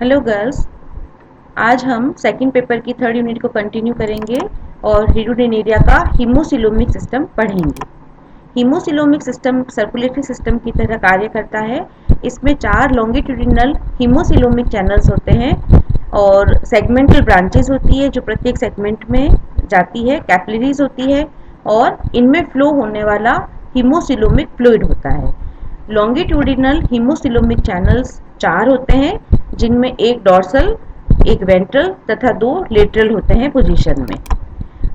Hello girls. आज हम second paper की थर्ड यूनिट को कंटिन्यू करेंगे और हिडोडेनेरिया का हीमोसिलोमिक सिस्टम पढ़ेंगे। हीमोसिलोमिक सिस्टम सर्कुलेटरी सिस्टम की तरह कार्य करता है। इसमें 4 लॉन्गिट्यूडिनल हीमोसिलोमिक चैनल्स होते हैं और सेगमेंटल ब्रांचेस होती है जो प्रत्येक सेगमेंट में जाती है, कैपिलरीज होती है और इनमें फ्लो होने वाला हीमोसिलोमिक फ्लूइड होता है। लॉन्गिट्यूडिनल हीमोसिलोमिक चैनल्स 4 होते हैं, जिनमें एक डॉर्सल, एक वेंट्रल तथा 2 लेटरल होते हैं पोजीशन में।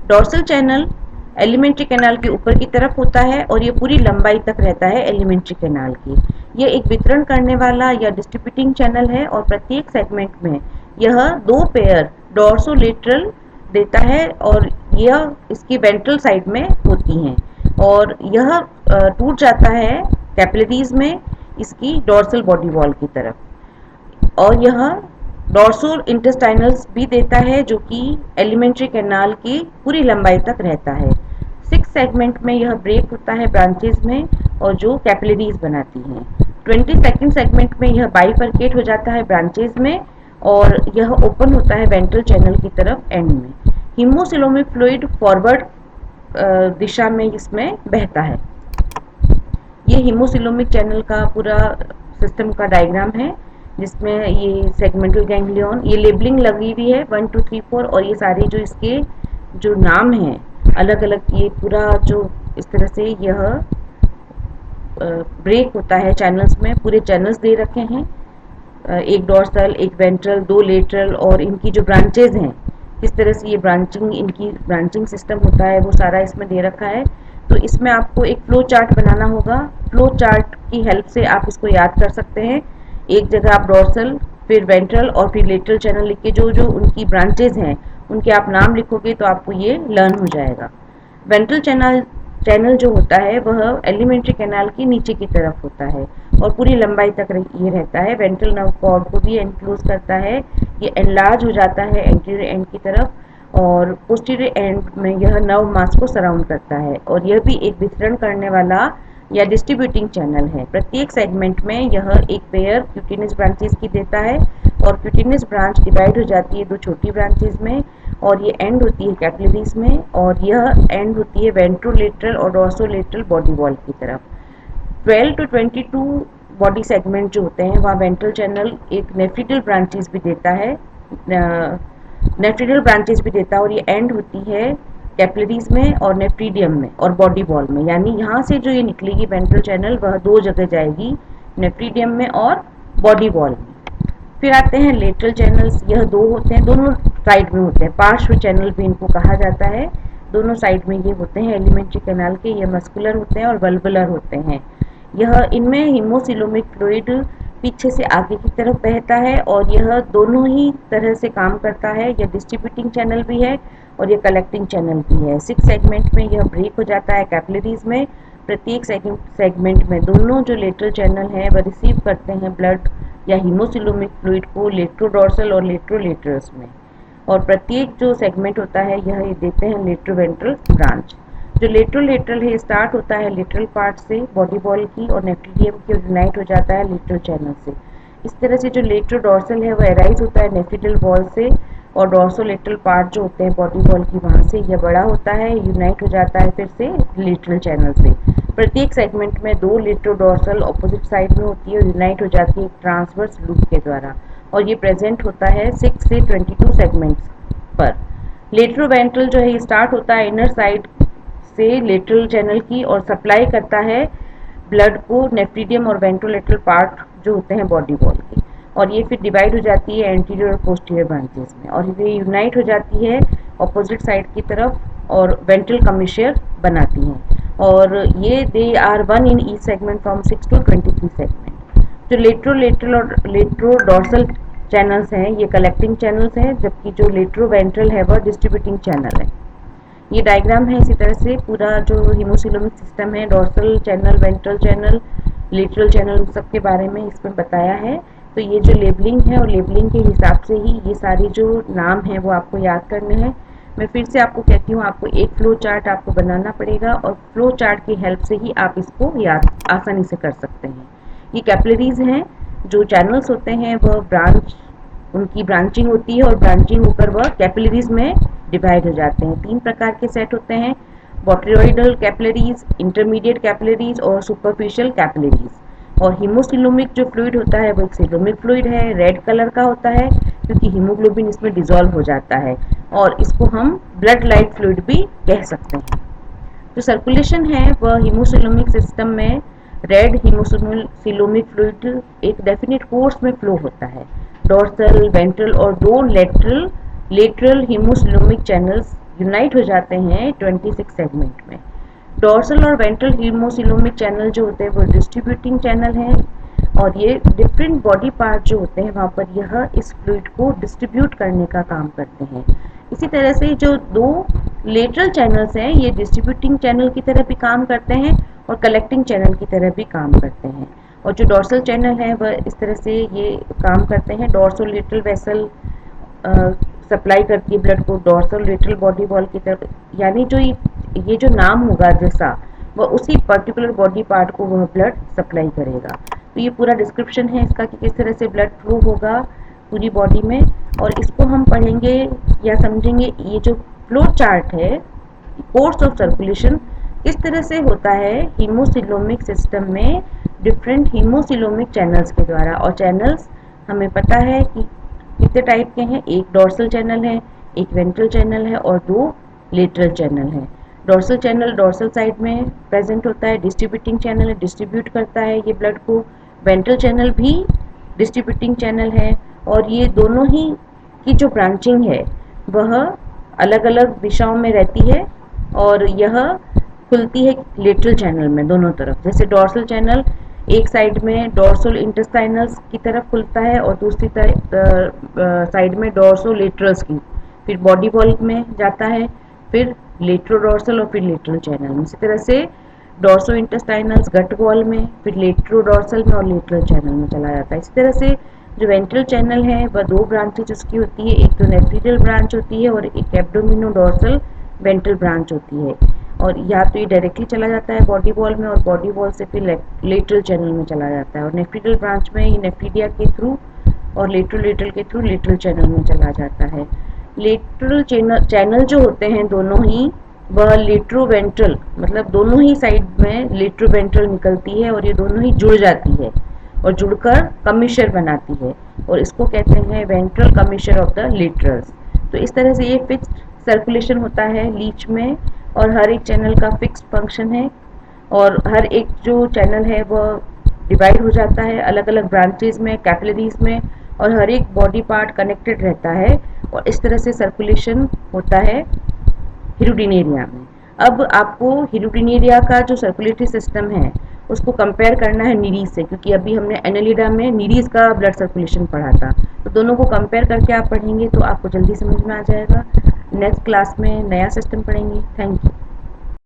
डॉर्सल चैनल एलिमेंट्री कैनाल के ऊपर की तरफ होता है और ये पूरी लंबाई तक रहता है एलिमेंट्री कैनाल की। यह एक वितरण करने वाला या डिस्ट्रीब्यूटिंग चैनल है और प्रत्येक सेगमेंट में यह 2 पेयर डॉर्सोलेटरल देता है और यह इसकी वेंट्रल साइड में होती हैं और यह टूट जाता है कैपिलरीज में इसकी डॉर्सल बॉडी वॉल की तरफ। और यह डॉर्सो इंटेस्टाइनल्स भी देता है जो कि एलिमेंट्री कैनाल की पूरी लंबाई तक रहता है। 6 सेगमेंट में यह ब्रेक होता है ब्रांचेज में और जो कैपिलरीज बनाती हैं। 22nd सेगमेंट में यह बाइफरकेट हो जाता है ब्रांचेज में और यह ओपन होता है वेंट्रल चैनल की तरफ एंड में। हीमोसिलोमिक फ्लूइड फॉरवर्ड दिशा में इसमें बहता है। ये हीमोसिलोमिक चैनल का पूरा सिस्टम का डायग्राम है, जिसमें ये सेगमेंटल गैंग्लियन, ये लेबलिंग लगी हुई है 1 2 3 4 और ये सारे जो इसके जो नाम हैं अलग अलग, ये पूरा जो इस तरह से यह ब्रेक होता है चैनल्स में, पूरे चैनल्स दे रखे हैं। एक डॉर्सल, एक वेंट्रल, 2 लेटरल और इनकी जो ब्रांचेज हैं किस तरह से ये ब्रांचिंग, इनकी ब्रांचिंग सिस्टम होता है वो सारा इसमें दे रखा है। तो इसमें आपको एक फ्लो चार्ट बनाना होगा। फ्लो चार्ट की हेल्प से आप इसको याद कर सकते हैं। एक जगह आप डॉर्सल, फिर वेंट्रल और फिर लेटरल चैनल लिख के जो जो उनकी ब्रांचेज हैं उनके आप नाम लिखोगे तो आपको ये लर्न हो जाएगा। वेंट्रल चैनल चैनल जो होता है वह एलिमेंट्री कैनाल की नीचे की तरफ होता है और पूरी लंबाई तक ये रहता है। वेंट्रल नर्व कॉर्ड को भी एनक्लोज करता है। ये एनलार्ज हो जाता है एंटीरियर एंड की तरफ और पोस्टीरियर एंड में यह नर्व मास को सराउंड करता है और यह भी एक वितरण करने वाला या डिस्ट्रीब्यूटिंग चैनल है। प्रत्येक सेगमेंट में यह एक पेयर क्यूटिनस ब्रांचेस की देता है और क्यूटिनस ब्रांच डिवाइड हो जाती है 2 छोटी ब्रांचेस में और ये एंड होती है कैपिलरीज में और यह एंड होती है वेंट्रोलेटरल और डॉर्सोलेटरल बॉडी वॉल की तरफ। 12 to 22 बॉडी सेगमेंट जो होते हैं वहाँ वेंट्रल चैनल एक नेफ्रिटल ब्रांचेस भी देता है, नेफ्रिटल ब्रांचेस भी देता है और ये एंड होती है कैपिलरीज में और नेफ्रीडियम में और बॉडी वॉल में। यानी यहाँ से जो ये निकलेगी वेंट्रल चैनल वह 2 जगह जाएगी, नेफ्रीडियम में और बॉडी वॉल में। फिर आते हैं लेटरल चैनल्स। यह 2 होते हैं, दोनों साइड में होते हैं, पार्श्व चैनल भी इनको कहा जाता है। दोनों साइड में ये होते हैं एलिमेंट्री कैनाल के। ये मस्कुलर होते हैं और वल्वुलर होते हैं। यह इनमें हीमोसिलोमिक फ्लूइड पीछे से आगे की तरफ बहता है और यह दोनों ही तरह से काम करता है। यह डिस्ट्रीब्यूटिंग चैनल भी है और ये कलेक्टिंग चैनल भी है। 6 सेगमेंट में यह ब्रेक हो जाता है कैपिलरीज में। प्रत्येक सेगमेंट में दोनों जो लेटरल चैनल हैं वह रिसीव करते हैं ब्लड या हीमोसिलोमिक फ्लूइड को लेट्रोडॉर्सल और लेट्रोलेटरल्स में और प्रत्येक जो सेगमेंट होता है यह देते हैं लेट्रोवेंट्रल ब्रांच। जो लेट्रोलेटरल है स्टार्ट होता है लेटरल पार्ट से बॉडी वॉल की और नेफ्रीडियम की यूनाइट हो जाता है लेटरल चैनल से। इस तरह से जो लेट्रोडॉर्सल है वह एराइज होता है नेफ्रिटल वॉल से और डॉर्सोलेटरल पार्ट जो होते हैं बॉडी वॉल की वहाँ से यह बड़ा होता है, यूनाइट हो जाता है फिर से लेटरल चैनल से। प्रत्येक सेगमेंट में 2 लेट्रोडॉर्सल ऑपोजिट साइड में होती है और यूनाइट हो जाती है एक ट्रांसवर्स लूप के द्वारा और ये प्रेजेंट होता है 6 से 22 सेगमेंट्स पर। लेट्रोवेंट्रल जो है ये स्टार्ट होता है इनर साइड से लेटरल चैनल की और सप्लाई करता है ब्लड को नेफ्रीडियम और वेंट्रोलेटरल पार्ट जो होते हैं बॉडी वॉल के और ये फिर डिवाइड हो जाती है एंटीरियर और पोस्टीरियर ब्रांचेस में और ये यूनाइट हो जाती है ऑपोजिट साइड की तरफ और वेंट्रल कमिशियर बनाती हैं और ये they are one in each segment from 6 to 23 segment. जो लेट्रोलेटरल और लेट्रोडॉर्सल चैनल्स हैं ये कलेक्टिंग चैनल्स हैं, जबकि जो लेट्रोवेंट्रल है वह डिस्ट्रीब्यूटिंग चैनल है। ये डायग्राम है इसी तरह से पूरा जो हीमोसिलोमिक सिस्टम है, dorsal channel, ventral channel, lateral channel सबके बारे में इसमें बताया है। तो ये जो लेबलिंग है और लेबलिंग के हिसाब से ही ये सारे जो नाम हैं वो आपको याद करने हैं। मैं फिर से आपको कहती हूँ आपको एक फ्लो चार्ट आपको बनाना पड़ेगा और फ्लो चार्ट की हेल्प से ही आप इसको याद आसानी से कर सकते हैं। ये कैपिलरीज हैं, जो चैनल्स होते हैं वह ब्रांच उनकी ब्रांचिंग होती है और ब्रांचिंग होकर वह कैपिलरीज में डिवाइड हो जाते हैं। 3 प्रकार के सेट होते हैं, बोट्रियोइडल कैपिलरीज, इंटरमीडिएट कैपिलरीज और सुपरफिशियल कैपिलरीज। और हीमोसिलोमिक जो फ्लूइड होता है वो एक सिलोमिक फ्लूइड है, रेड कलर का होता है क्योंकि हीमोग्लोबिन इसमें डिसॉल्व हो जाता है, और इसको हम ब्लड लाइक फ्लूइड भी कह सकते हैं। जो सर्कुलेशन है वह हीमोसिलोमिक सिस्टम में रेड हीमोसिलोमिक फ्लूइड एक डेफिनेट कोर्स में फ्लो होता है। डॉर्सल, वेंट्रल और 2 लेटरल हीमोसिलोमिक चैनल्स यूनाइट हो जाते हैं 26 सेगमेंट में। डॉर्सल और वेंट्रल हीमोसिलोमिक चैनल जो होते हैं वो डिस्ट्रीब्यूटिंग चैनल हैं, और ये डिफरेंट बॉडी पार्ट जो होते हैं वहाँ पर यह इस फ्लूइड को डिस्ट्रीब्यूट करने का काम करते हैं। इसी तरह से जो 2 लेटरल चैनल्स हैं ये डिस्ट्रीब्यूटिंग चैनल की तरह भी काम करते हैं और कलेक्टिंग चैनल की तरह भी काम करते हैं। और जो डॉर्सल चैनल है वह इस तरह से ये काम करते हैं, डॉर्सोलेटरल वेसल सप्लाई करती है ब्लड को डॉर्सोलेटरल बॉडी वॉल की तरफ, यानी जो ये जो नाम होगा जैसा वह उसी पर्टिकुलर बॉडी पार्ट को वह ब्लड सप्लाई करेगा। तो ये पूरा डिस्क्रिप्शन है इसका कि किस तरह से ब्लड फ्लो होगा पूरी बॉडी में, और इसको हम पढ़ेंगे या समझेंगे। ये जो फ्लो चार्ट है, कोर्स ऑफ सर्कुलेशन किस तरह से होता है हीमोसिलोमिक सिस्टम में डिफरेंट हीमोसिलोमिक चैनल्स के द्वारा। और चैनल्स हमें पता है कि कितने टाइप के हैं, एक डॉर्सल चैनल है, एक वेंट्रल चैनल है और 2 लेटरल चैनल है। डॉर्सल चैनल डॉर्सल साइड में प्रेजेंट होता है, डिस्ट्रीब्यूटिंग चैनल है, डिस्ट्रीब्यूट करता है ये ब्लड को। वेंट्रल चैनल भी डिस्ट्रीब्यूटिंग चैनल है, और ये दोनों ही की जो ब्रांचिंग है वह अलग अलग दिशाओं में रहती है, और यह खुलती है लेटरल चैनल में दोनों तरफ। जैसे डॉर्सल चैनल एक साइड में डॉर्सल इंटेस्टाइनल्स की तरफ खुलता है और दूसरी साइड में डॉर्सोलेटरल्स की, फिर बॉडी वॉल में जाता है, फिर लेट्रोडॉर्सल और फिर लेटरल चैनल में। इसी तरह से डॉर्सो इंटेस्टाइनल्स गट वॉल में, फिर लेट्रोडॉर्सल में और लेटरल चैनल में चला जाता है। इसी तरह से जो वेंट्रल चैनल है वह 2 ब्रांचेज उसकी होती है, एक तो नेफ्रीडियल ब्रांच होती है और एक एब्डोमिनोडॉर्सल वेंट्रल ब्रांच होती है। और या तो ये डायरेक्टली चला जाता है बॉडी वॉल में और बॉडी वॉल से फिर लेटरल चैनल में चला जाता है, और नेफ्रीडियल ब्रांच में ये नेफ्रीडिया के थ्रू और लेटरल के थ्रू लेटरल चैनल में चला जाता है। लेटरल चैनल जो होते हैं दोनों ही वह लेट्रोवेंट्रल, मतलब दोनों ही साइड में लेट्रोवेंट्रल निकलती है और ये दोनों ही जुड़ जाती है और जुड़कर कमिशर बनाती है, और इसको कहते हैं वेंट्रल कमिशर ऑफ द लेटरल्स। तो इस तरह से ये फिक्स्ड सर्कुलेशन होता है लीच में, और हर एक चैनल का फिक्स फंक्शन है, और हर एक जो चैनल है वह डिवाइड हो जाता है अलग अलग ब्रांचेज में, कैपिलरीज में, और हर एक बॉडी पार्ट कनेक्टेड रहता है, और इस तरह से सर्कुलेशन होता है हिरुडिनेरिया में। अब आपको हिरुडिनेरिया का जो सर्कुलेटरी सिस्टम है उसको कंपेयर करना है नीरीज से, क्योंकि अभी हमने एनालिडा में नीरीज का ब्लड सर्कुलेशन पढ़ा था, तो दोनों को कंपेयर करके आप पढ़ेंगे तो आपको जल्दी समझ में आ जाएगा। नेक्स्ट क्लास में नया सिस्टम पढ़ेंगे। Thank you.